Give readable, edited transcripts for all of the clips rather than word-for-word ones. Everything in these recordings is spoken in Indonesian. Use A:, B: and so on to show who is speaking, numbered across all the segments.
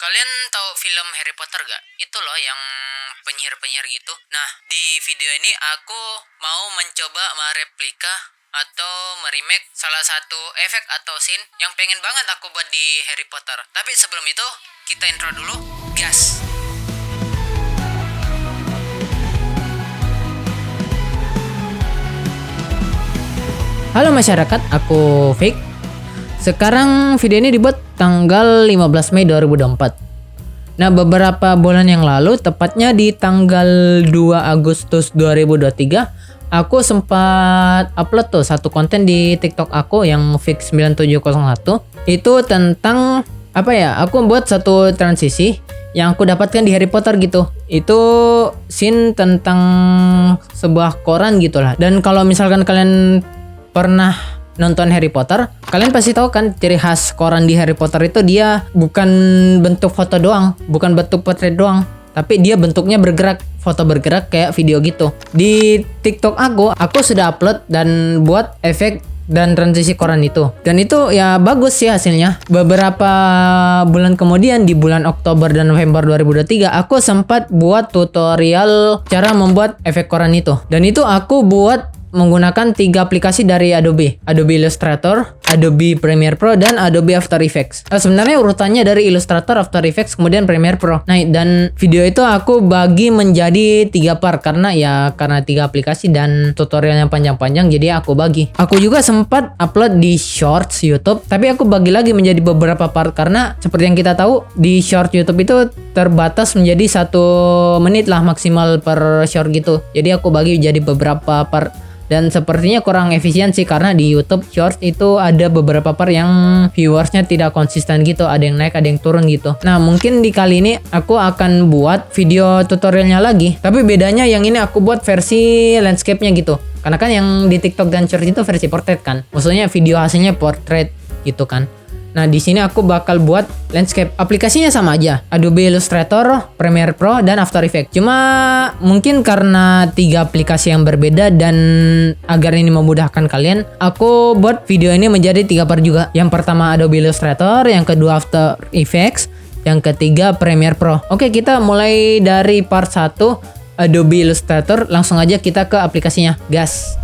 A: Kalian tahu film Harry Potter gak? Itu loh yang penyihir-penyihir gitu. Nah, di video ini aku mau mencoba mereplika atau meremake salah satu efek atau scene yang pengen banget aku buat di Harry Potter. Tapi sebelum itu, kita intro dulu. Gas! Halo masyarakat, aku Fik. Sekarang video ini dibuat tanggal 15 Mei 2024. Nah, beberapa bulan yang lalu, tepatnya di tanggal 2 Agustus 2023, aku sempat upload tuh satu konten di TikTok aku yang Fik9701. Itu tentang aku buat satu transisi yang aku dapatkan di Harry Potter gitu. Itu scene tentang sebuah koran gitulah. Dan kalau misalkan kalian pernah nonton Harry Potter, kalian pasti tahu kan ciri khas koran di Harry Potter itu dia bukan bentuk foto doang, bukan bentuk potret doang, tapi dia bentuknya bergerak, foto bergerak kayak video gitu. Di TikTok aku sudah upload dan buat efek dan transisi koran itu. Dan itu ya bagus sih hasilnya. Beberapa bulan kemudian di bulan Oktober dan November 2023 aku sempat buat tutorial cara membuat efek koran itu. Dan itu aku buat menggunakan 3 aplikasi dari Adobe Illustrator, Adobe Premiere Pro, dan Adobe After Effects. Sebenarnya urutannya dari Illustrator, After Effects, kemudian Premiere Pro. Nah, dan video itu aku bagi menjadi 3 part karena 3 aplikasi dan tutorialnya panjang-panjang, jadi aku bagi. Aku juga sempat upload di Shorts YouTube, tapi aku bagi lagi menjadi beberapa part karena seperti yang kita tahu di Short YouTube itu terbatas menjadi 1 menit lah maksimal per short gitu. Jadi aku bagi jadi beberapa part. Dan sepertinya kurang efisiensi karena di YouTube Shorts itu ada beberapa part yang viewersnya tidak konsisten gitu, ada yang naik, ada yang turun gitu. Nah, mungkin di kali ini aku akan buat video tutorialnya lagi, tapi bedanya yang ini aku buat versi landscape-nya gitu. Karena kan yang di TikTok dan Shorts itu versi portrait kan, maksudnya video hasilnya portrait gitu kan. Nah, di sini aku bakal buat landscape. Aplikasinya sama aja, Adobe Illustrator, Premiere Pro, dan After Effects. Cuma mungkin karena 3 aplikasi yang berbeda dan agar ini memudahkan kalian, aku buat video ini menjadi 3 part juga. Yang pertama Adobe Illustrator, yang kedua After Effects, yang ketiga Premiere Pro. Oke, kita mulai dari part 1 Adobe Illustrator. Langsung aja kita ke aplikasinya, gas.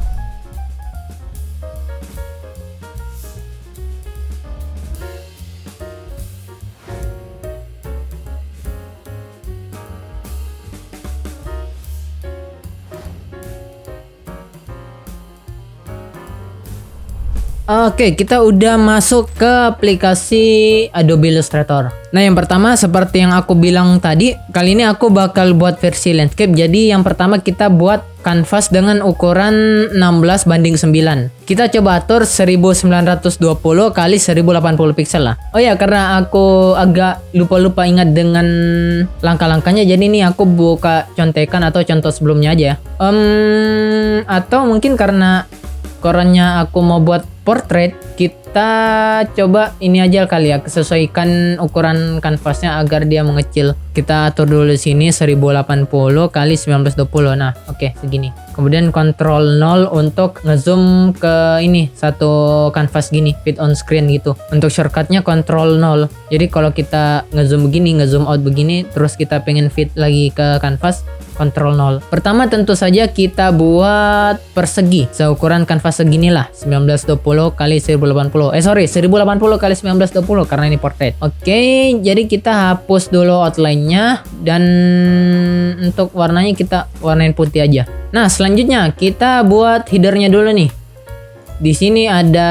A: Oke, kita udah masuk ke aplikasi Adobe Illustrator. Nah, yang pertama seperti yang aku bilang tadi, kali ini aku bakal buat versi landscape. Jadi yang pertama kita buat kanvas dengan ukuran 16:9. Kita coba atur 1920 kali 1080 pixel lah. Oh ya, karena aku agak lupa ingat dengan langkah-langkahnya, jadi ini aku buka contekan atau contoh sebelumnya aja. Atau mungkin karena korannya aku mau buat portrait, kita coba ini aja kali ya, sesuaikan ukuran kanvasnya agar dia mengecil. Kita atur dulu di sini 1080 kali 1920. Nah, oke, segini. Kemudian Ctrl 0 untuk ngezoom ke ini satu kanvas gini, fit on screen gitu. Untuk shortcutnya Ctrl 0. Jadi kalau kita ngezoom begini, ngezoom out begini, terus kita pengen fit lagi ke kanvas, Ctrl 0. Pertama tentu saja kita buat persegi seukuran kanvas seginilah, 1920 kali 1080. 1080 kali 1920 karena ini portrait. Oke, jadi kita hapus dulu outline-nya dan untuk warnanya kita warnain putih aja. Nah, selanjutnya kita buat header-nya dulu nih. Di sini ada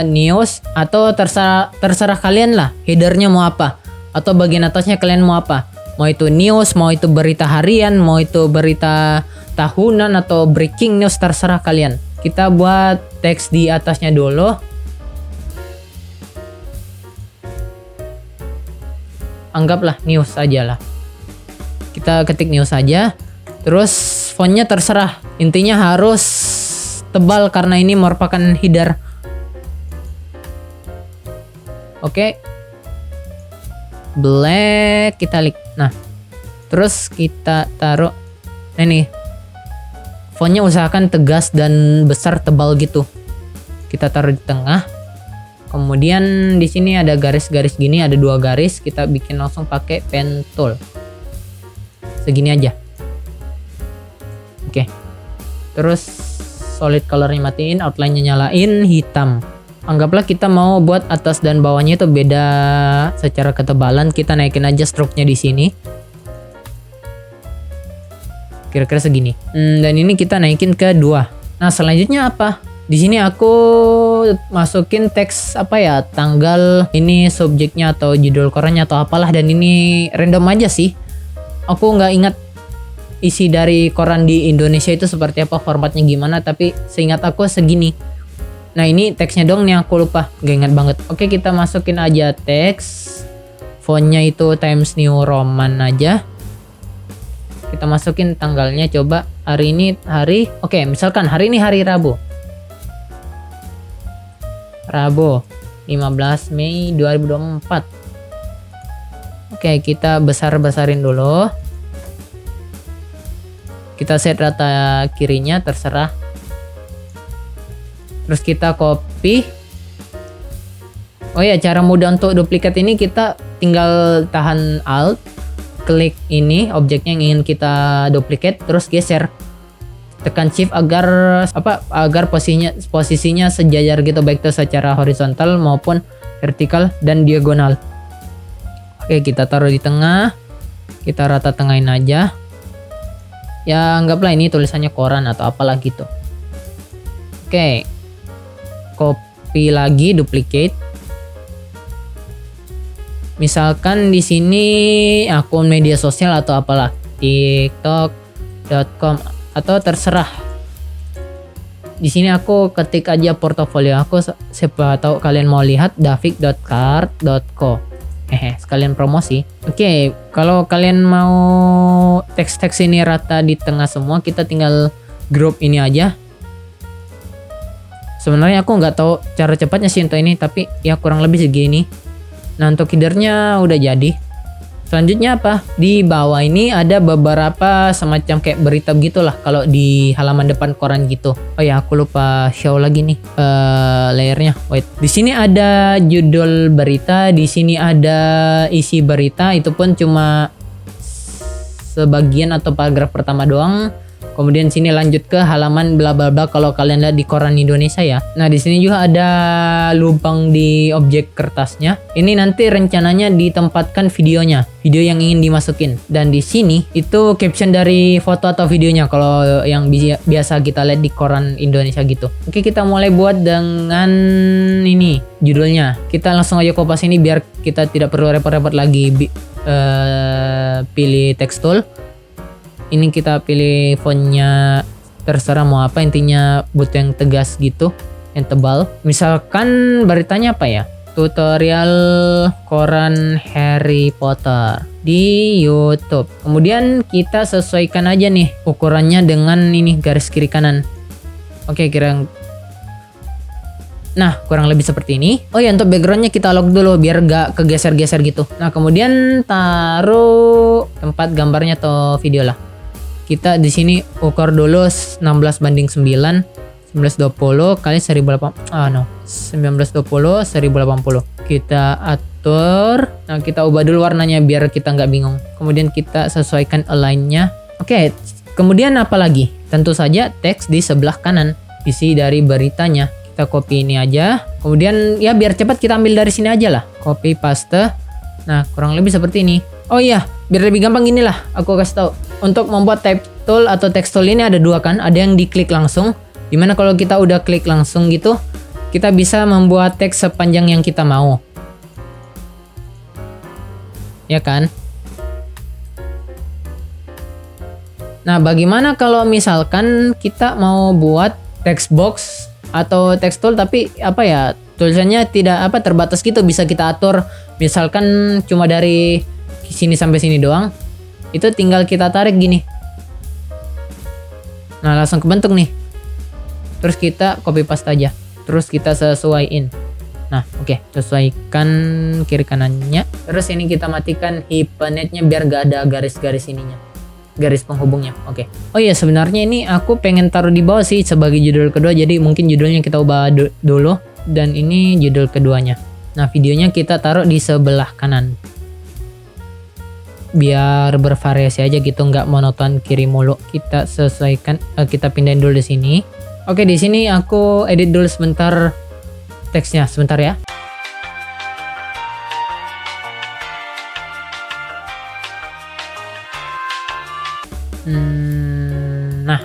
A: news atau terserah kalian lah header-nya mau apa, atau bagian atasnya kalian mau apa. Mau itu news, mau itu berita harian, mau itu berita tahunan atau breaking news, terserah kalian. Kita buat teks di atasnya dulu. Anggaplah news aja lah. Kita ketik news aja. Terus fontnya terserah. Intinya harus tebal karena ini merupakan header. Oke. Black italic. Nah, terus kita taruh ini. Fontnya usahakan tegas dan besar, tebal gitu. Kita taruh di tengah. Kemudian di sini ada garis-garis gini, ada 2 garis, kita bikin langsung pakai pen tool. Segini aja. Oke. Terus solid colornya matiin, outline-nya nyalain, hitam. Anggaplah kita mau buat atas dan bawahnya itu beda secara ketebalan, kita naikin aja stroke-nya di sini. Kira-kira segini. Dan ini kita naikin ke 2. Nah, selanjutnya apa? Di sini aku masukin teks apa ya, tanggal, ini subjeknya atau judul korannya atau apalah, dan ini random aja sih. Aku nggak ingat isi dari koran di Indonesia itu seperti apa, formatnya gimana, tapi seingat aku segini. Nah, ini teksnya dong nih aku lupa, nggak ingat banget. Oke, kita masukin aja teks, fontnya itu Times New Roman aja. Kita masukin tanggalnya, coba hari ini misalkan hari ini hari Rabu 15 Mei 2024. Oke, kita besar-besarin dulu. Kita set rata kirinya, terserah. Terus kita copy. Oh ya, cara mudah untuk duplikat ini kita tinggal tahan Alt, klik ini objeknya yang ingin kita duplicate, terus geser. Tekan shift agar posisinya sejajar gitu, baik itu secara horizontal maupun vertikal dan diagonal. Oke, kita taruh di tengah, kita rata tengahin aja ya, anggaplah ini tulisannya koran atau apalah gitu. Oke, copy lagi, duplicate. Misalkan di sini akun media sosial atau apalah, tiktok.com atau terserah. Di sini aku ketik aja portofolio aku, siapa tahu kalian mau lihat, davik.card.co. Sekalian promosi. Oke, kalau kalian mau teks-teks ini rata di tengah semua, kita tinggal group ini aja. Sebenarnya aku nggak tahu cara cepatnya sih untuk ini, tapi ya kurang lebih segini. Nah, untuk headernya udah jadi. Selanjutnya apa? Di bawah ini ada beberapa semacam kayak berita gitulah kalau di halaman depan koran gitu. Oh ya, aku lupa show lagi nih layernya. Wait, di sini ada judul berita, di sini ada isi berita, itu pun cuma sebagian atau paragraf pertama doang. Kemudian sini lanjut ke halaman bla bla bla kalau kalian lihat di koran Indonesia ya. Nah, di sini juga ada lubang di objek kertasnya. Ini nanti rencananya ditempatkan videonya, video yang ingin dimasukin. Dan di sini itu caption dari foto atau videonya kalau yang biasa kita lihat di koran Indonesia gitu. Oke, kita mulai buat dengan ini judulnya. Kita langsung aja kopas ini biar kita tidak perlu repot-repot lagi pilih text tool. Ini kita pilih fontnya, terserah mau apa, intinya butuh yang tegas gitu, yang tebal. Misalkan beritanya apa ya? Tutorial koran Harry Potter di YouTube. Kemudian kita sesuaikan aja nih ukurannya dengan ini garis kiri kanan. Oke, nah, kurang lebih seperti ini. Oh ya, untuk backgroundnya kita lock dulu biar gak kegeser-geser gitu. Nah, kemudian taruh tempat gambarnya atau video lah. Kita di sini ukur dulu 16:9, 1920 kali 1920 1080. Kita atur. Nah, kita ubah dulu warnanya biar kita nggak bingung. Kemudian kita sesuaikan align-nya. Oke, kemudian apa lagi? Tentu saja teks di sebelah kanan, isi dari beritanya. Kita copy ini aja. Kemudian ya biar cepat kita ambil dari sini aja lah. Copy paste. Nah, kurang lebih seperti ini. Oh iya, biar lebih gampang gini lah, aku kasih tahu. Untuk membuat type tool atau text tool ini ada 2 kan, ada yang diklik langsung. Dimana kalau kita udah klik langsung gitu, kita bisa membuat teks sepanjang yang kita mau. Ya kan? Nah, bagaimana kalau misalkan kita mau buat text box atau text tool tapi apa ya, tulisannya tidak terbatas gitu, bisa kita atur. Misalkan cuma dari sini sampai sini doang, itu tinggal kita tarik gini. Nah, langsung kebentuk nih. Terus kita copy paste aja. Terus kita sesuaiin. Nah, oke, sesuaikan kiri kanannya. Terus ini kita matikan hyphenate-nya biar gak ada garis-garis ininya, garis penghubungnya. Oke. Oh iya, sebenarnya ini aku pengen taruh di bawah sih sebagai judul kedua, jadi mungkin judulnya kita ubah dulu. dan ini judul keduanya. Nah, videonya kita taruh di sebelah kanan. Biar bervariasi aja gitu, nggak monoton kiri mulu. Kita sesuaikan, kita pindahin dulu di sini. Oke, di sini aku edit dulu sebentar teksnya, sebentar ya. Nah,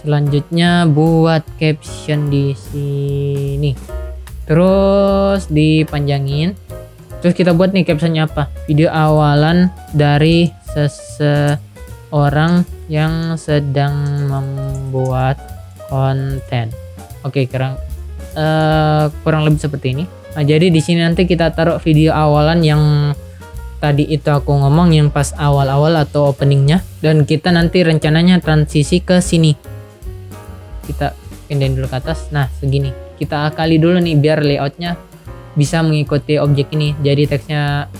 A: selanjutnya buat caption di sini. Terus dipanjangin. Terus kita buat nih captionnya apa? Video awalan dari seseorang yang sedang membuat konten. Oke, kurang lebih seperti ini. Nah, jadi di sini nanti kita taruh video awalan yang tadi itu aku ngomong, yang pas awal-awal atau openingnya, dan kita nanti rencananya transisi ke sini. Kita pindahin dulu ke atas. Nah, segini. Kita akali dulu nih biar layoutnya bisa mengikuti objek ini. Jadi teksnya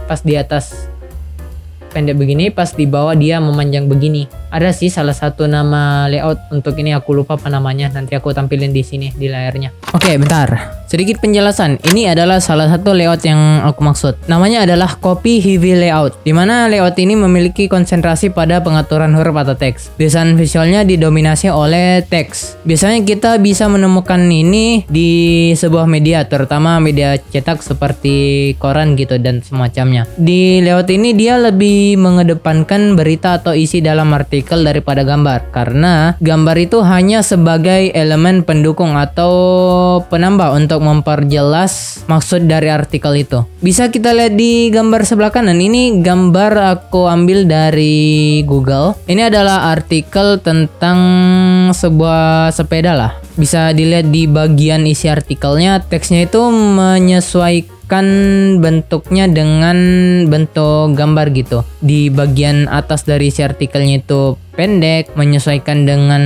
A: pas di atas pendek begini, pas di bawah dia memanjang begini. Ada sih salah satu nama layout untuk ini, aku lupa apa namanya. Nanti aku tampilin di sini di layarnya. Oke, bentar. Sedikit penjelasan. Ini adalah salah satu layout yang aku maksud. Namanya adalah copy heavy layout, dimana layout ini memiliki konsentrasi pada pengaturan huruf atau teks. Desain visualnya didominasi oleh teks. Biasanya kita bisa menemukan ini di sebuah media, terutama media cetak seperti koran gitu dan semacamnya. Di layout ini dia lebih mengedepankan berita atau isi dalam artikel daripada gambar, karena gambar itu hanya sebagai elemen pendukung atau penambah untuk memperjelas maksud dari artikel itu. Bisa kita lihat di gambar sebelah kanan. Ini gambar aku ambil dari Google. Ini adalah artikel tentang sebuah sepeda lah. Bisa dilihat di bagian isi artikelnya, teksnya itu menyesuaikan bentuknya dengan bentuk gambar gitu. Di bagian atas dari isi artikelnya itu pendek, menyesuaikan dengan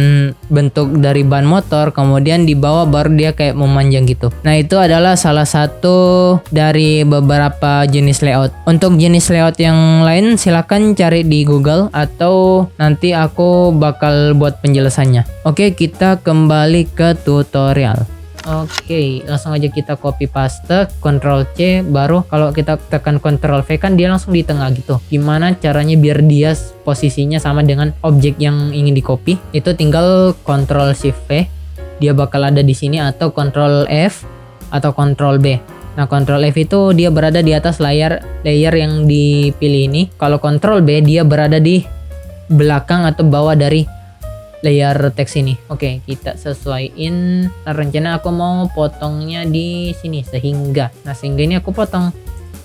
A: bentuk dari ban motor, kemudian di bawah baru dia kayak memanjang gitu. Nah, itu adalah salah satu dari beberapa jenis layout. Untuk jenis layout yang lain silahkan cari di Google atau nanti aku bakal buat penjelasannya. Oke, kita kembali ke tutorial. Oke, langsung aja kita copy paste, Ctrl C, baru kalau kita tekan Ctrl V kan dia langsung di tengah gitu. Gimana caranya biar dia posisinya sama dengan objek yang ingin di copy? Itu tinggal Ctrl Shift V, dia bakal ada di sini, atau Ctrl F atau Ctrl B. Nah, Ctrl F itu dia berada di atas layer yang dipilih ini. Kalau Ctrl B dia berada di belakang atau bawah dari layer teks ini. Oke, kita sesuaiin. Nah, rencana aku mau potongnya di sini sehingga. Nah, sehingga ini aku potong,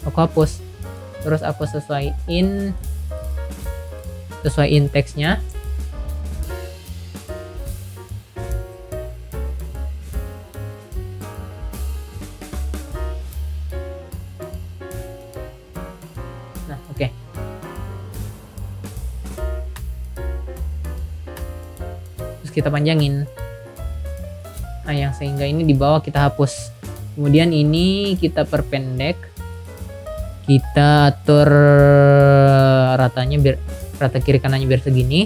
A: aku hapus. Terus aku sesuaiin teksnya. Nah, oke. Kita panjangin. Nah, yang sehingga ini di bawah kita hapus. Kemudian ini kita perpendek. Kita atur ratanya biar rata kiri kanannya biar segini.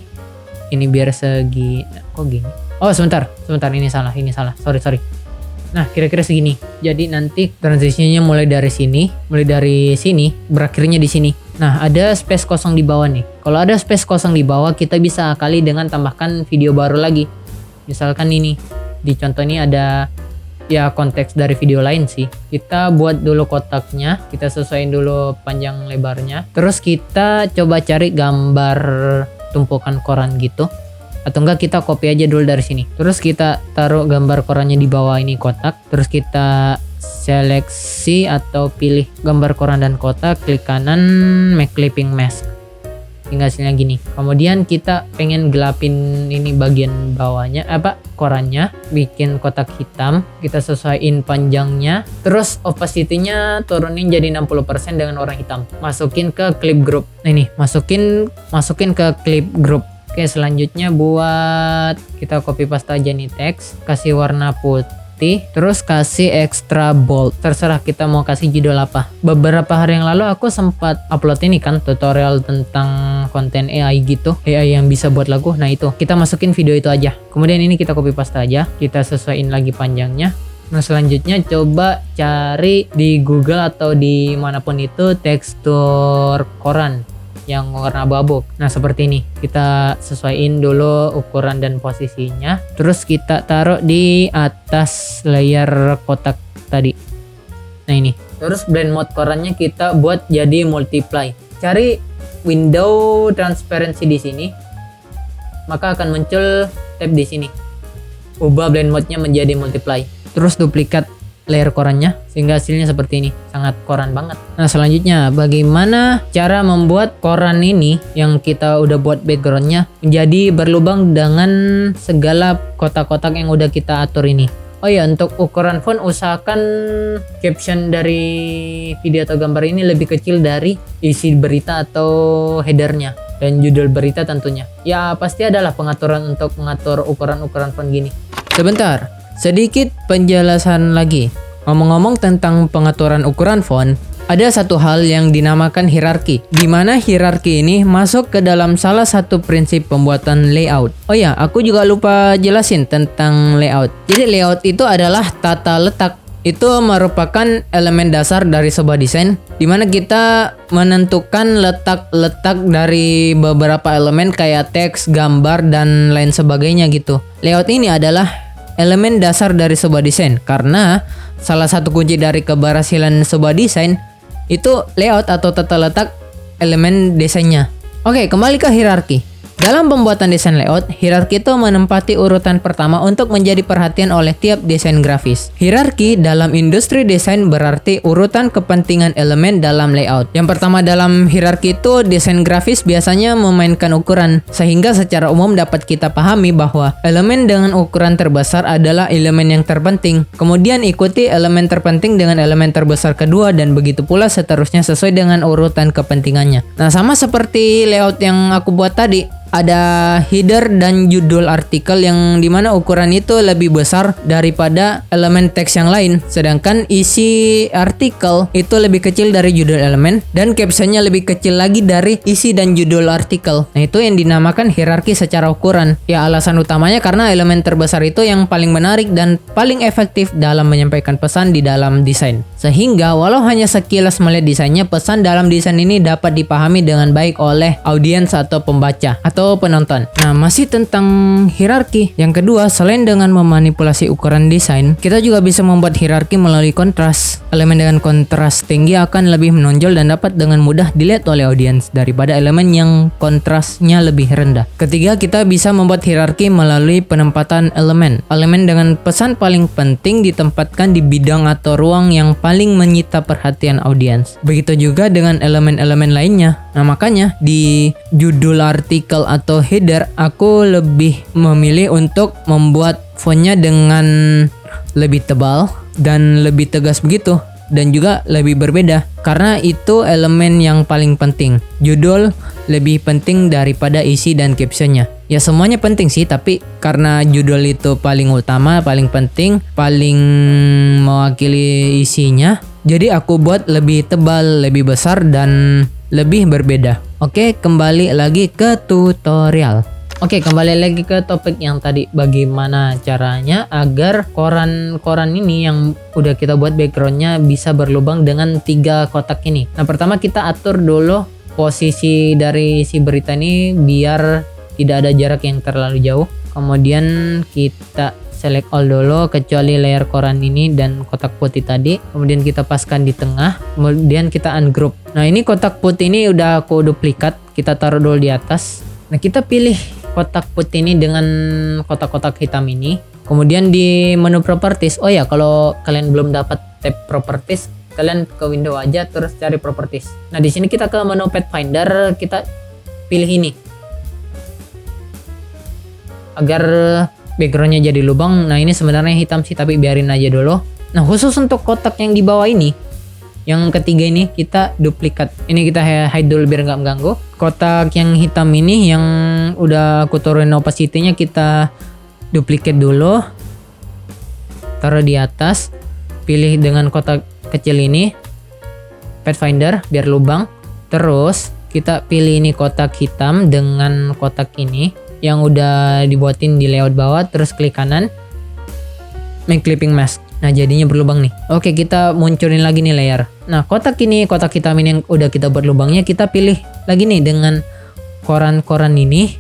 A: Ini biar segini. Kok gini? Oh, sebentar. Ini salah. Sorry. Nah, kira-kira segini. Jadi nanti transisinya mulai dari sini, berakhirnya di sini. Nah, ada space kosong di bawah nih. Kalau ada space kosong di bawah, kita bisa akali dengan tambahkan video baru lagi. Misalkan ini, di contoh ini ada ya konteks dari video lain sih. Kita buat dulu kotaknya, kita sesuaiin dulu panjang lebarnya. Terus kita coba cari gambar tumpukan koran gitu. Atau enggak kita copy aja dulu dari sini. Terus kita taruh gambar korannya di bawah ini kotak. Terus kita seleksi atau pilih gambar koran dan kotak, klik kanan, make clipping mask. Hingga hasilnya gini. Kemudian kita pengen gelapin ini bagian bawahnya, korannya, bikin kotak hitam. Kita sesuaiin panjangnya. Terus opacity-nya turunin jadi 60% dengan warna hitam. Masukin ke clip group. Nah, ini masukin ke clip group. Oke, selanjutnya buat kita copy paste aja nih teks, kasih warna putih, terus kasih extra bold. Terserah kita mau kasih judul apa. Beberapa hari yang lalu aku sempat upload ini kan tutorial tentang konten AI gitu, AI yang bisa buat lagu. Nah, itu kita masukin video itu aja. Kemudian ini kita copy paste aja, kita sesuaiin lagi panjangnya. Nah selanjutnya coba cari di Google atau di manapun itu tekstur koran yang warna abu-abu. Nah seperti ini, kita sesuaiin dulu ukuran dan posisinya, terus kita taruh di atas layer kotak tadi. Nah ini, terus blend mode korannya kita buat jadi multiply. Cari window transparency di sini, maka akan muncul tab di sini. Ubah blend mode-nya menjadi multiply. Terus duplikat layer korannya sehingga hasilnya seperti ini, sangat koran banget. Nah selanjutnya bagaimana cara membuat koran ini yang kita udah buat backgroundnya menjadi berlubang dengan segala kotak-kotak yang udah kita atur ini. Oh ya, untuk ukuran font usahakan caption dari video atau gambar ini lebih kecil dari isi berita atau headernya dan judul berita tentunya. Ya pasti adalah pengaturan untuk mengatur ukuran-ukuran font gini. Sebentar, sedikit penjelasan lagi. Ngomong-ngomong tentang pengaturan ukuran font, ada satu hal yang dinamakan hierarki, di mana hierarki ini masuk ke dalam salah satu prinsip pembuatan layout. Oh ya, aku juga lupa jelasin tentang layout. Jadi layout itu adalah tata letak. Itu merupakan elemen dasar dari sebuah desain, di mana kita menentukan letak-letak dari beberapa elemen kayak teks, gambar, dan lain sebagainya gitu. Layout ini adalah elemen dasar dari sebuah desain, karena salah satu kunci dari keberhasilan sebuah desain itu layout atau tata letak elemen desainnya. Oke, kembali ke hierarki. Dalam pembuatan desain layout, hierarki itu menempati urutan pertama untuk menjadi perhatian oleh tiap desain grafis. Hierarki dalam industri desain berarti urutan kepentingan elemen dalam layout. Yang pertama dalam hierarki itu desain grafis biasanya memainkan ukuran, sehingga secara umum dapat kita pahami bahwa elemen dengan ukuran terbesar adalah elemen yang terpenting. Kemudian ikuti elemen terpenting dengan elemen terbesar kedua, dan begitu pula seterusnya sesuai dengan urutan kepentingannya. Nah, sama seperti layout yang aku buat tadi. Ada header dan judul artikel yang dimana ukuran itu lebih besar daripada elemen teks yang lain, sedangkan isi artikel itu lebih kecil dari judul elemen dan captionnya lebih kecil lagi dari isi dan judul artikel. Nah itu yang dinamakan hierarki secara ukuran. Ya alasan utamanya karena elemen terbesar itu yang paling menarik dan paling efektif dalam menyampaikan pesan di dalam desain, sehingga walau hanya sekilas melihat desainnya, pesan dalam desain ini dapat dipahami dengan baik oleh audiens atau pembaca atau penonton. Nah, masih tentang hierarki. Yang kedua, selain dengan memanipulasi ukuran desain, kita juga bisa membuat hierarki melalui kontras. Elemen dengan kontras tinggi akan lebih menonjol dan dapat dengan mudah dilihat oleh audiens daripada elemen yang kontrasnya lebih rendah. Ketiga, kita bisa membuat hierarki melalui penempatan elemen. Elemen dengan pesan paling penting ditempatkan di bidang atau ruang yang paling menyita perhatian audiens. Begitu juga dengan elemen-elemen lainnya. Nah, makanya di judul artikel atau header aku lebih memilih untuk membuat fontnya dengan lebih tebal dan lebih tegas begitu, dan juga lebih berbeda karena itu elemen yang paling penting. Judul lebih penting daripada isi dan captionnya. Ya semuanya penting sih, tapi karena judul itu paling utama, paling penting, paling mewakili isinya, jadi aku buat lebih tebal, lebih besar, dan lebih berbeda. Oke, kembali lagi ke tutorial. Oke, kembali lagi ke topik yang tadi. Bagaimana caranya agar koran-koran ini yang udah kita buat backgroundnya bisa berlubang dengan 3 kotak ini. Nah, pertama kita atur dulu posisi dari si berita ini biar tidak ada jarak yang terlalu jauh. Kemudian kita select all dulu kecuali layer koran ini dan kotak putih tadi. Kemudian kita paskan di tengah. Kemudian kita ungroup. Nah, ini kotak putih ini udah aku duplikat. Kita taruh dulu di atas. Nah, kita pilih kotak putih ini dengan kotak-kotak hitam ini. Kemudian di menu properties. Oh ya, kalau kalian belum dapat tab properties, kalian ke window aja terus cari properties. Nah, di sini kita ke menu Pathfinder, kita pilih ini. Agar backgroundnya jadi lubang. Nah, ini sebenarnya hitam sih, tapi biarin aja dulu. Nah, khusus untuk kotak yang di bawah ini, yang ketiga ini kita duplikat. Ini kita hide dulu biar nggak mengganggu. Kotak yang hitam ini yang udah aku turunin opacity-nya kita duplikat dulu. Taruh di atas. Pilih dengan kotak kecil ini. Pathfinder biar lubang. Terus kita pilih ini kotak hitam dengan kotak ini yang udah dibuatin di layout bawah, terus klik kanan, make clipping mask. Nah jadinya berlubang nih. Oke, kita munculin lagi nih layer. Nah kotak hitam ini yang udah kita buat lubangnya, kita pilih lagi nih dengan koran-koran ini,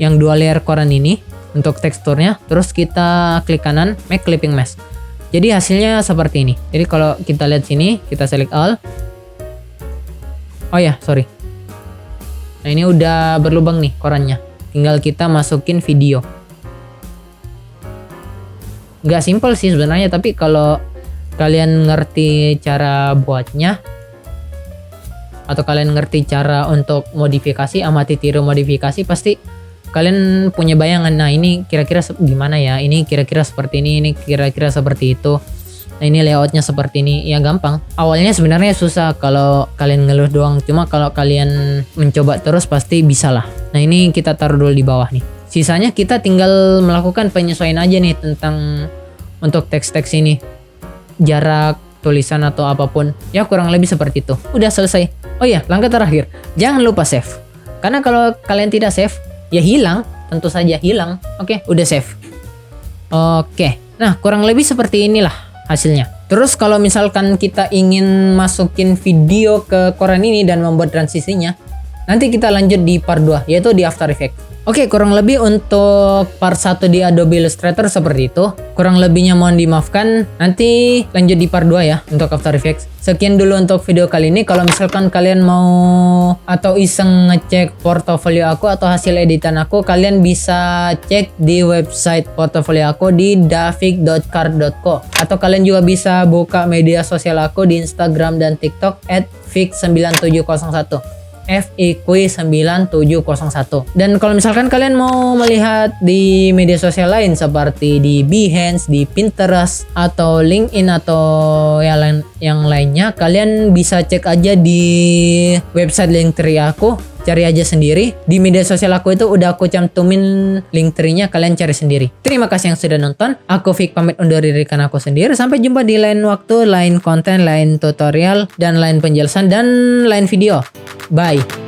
A: yang 2 layer koran ini untuk teksturnya. Terus kita klik kanan, make clipping mask. Jadi hasilnya seperti ini. Jadi kalau kita lihat sini, kita select all. Oh ya, sorry. Nah ini udah berlubang nih korannya. Tinggal kita masukin video. Nggak simple sih sebenarnya, tapi kalau kalian ngerti cara buatnya atau kalian ngerti cara untuk modifikasi, amati tiru modifikasi, pasti kalian punya bayangan. Nah ini kira-kira gimana ya, ini kira-kira seperti ini kira-kira seperti itu. Nah ini layoutnya seperti ini. Ya gampang. Awalnya sebenarnya susah kalau kalian ngeluh doang, cuma kalau kalian mencoba terus pasti bisa lah. Nah ini kita taruh dulu di bawah nih. Sisanya kita tinggal melakukan penyesuaian aja nih tentang untuk teks-teks ini, jarak tulisan atau apapun. Ya kurang lebih seperti itu. Udah selesai. Oh iya, langkah terakhir, jangan lupa save. Karena kalau kalian tidak save, ya hilang, tentu saja hilang. Oke, udah save. Oke, nah kurang lebih seperti inilah hasilnya. Terus kalau misalkan kita ingin masukin video ke koran ini dan membuat transisinya, nanti kita lanjut di part 2, yaitu di After Effects. Oke, kurang lebih untuk part 1 di Adobe Illustrator seperti itu. Kurang lebihnya mohon dimaafkan. Nanti lanjut di part 2 ya untuk After Effects. Sekian dulu untuk video kali ini. Kalau misalkan kalian mau atau iseng ngecek portofolio aku atau hasil editan aku, kalian bisa cek di website portofolio aku di davik.card.co. Atau kalian juga bisa buka media sosial aku di Instagram dan TikTok @fik9701. FIQ9701. Dan kalau misalkan kalian mau melihat di media sosial lain seperti di Behance, di Pinterest, atau LinkedIn atau yang lainnya, kalian bisa cek aja di website Linktree aku. Cari aja sendiri. Di media sosial aku itu udah aku cantumin Linktree-nya, kalian cari sendiri. Terima kasih yang sudah nonton. Aku Fik pamit undur diri karena aku sendiri. Sampai jumpa di lain waktu, lain konten, lain tutorial, dan lain penjelasan, dan lain video. Bye.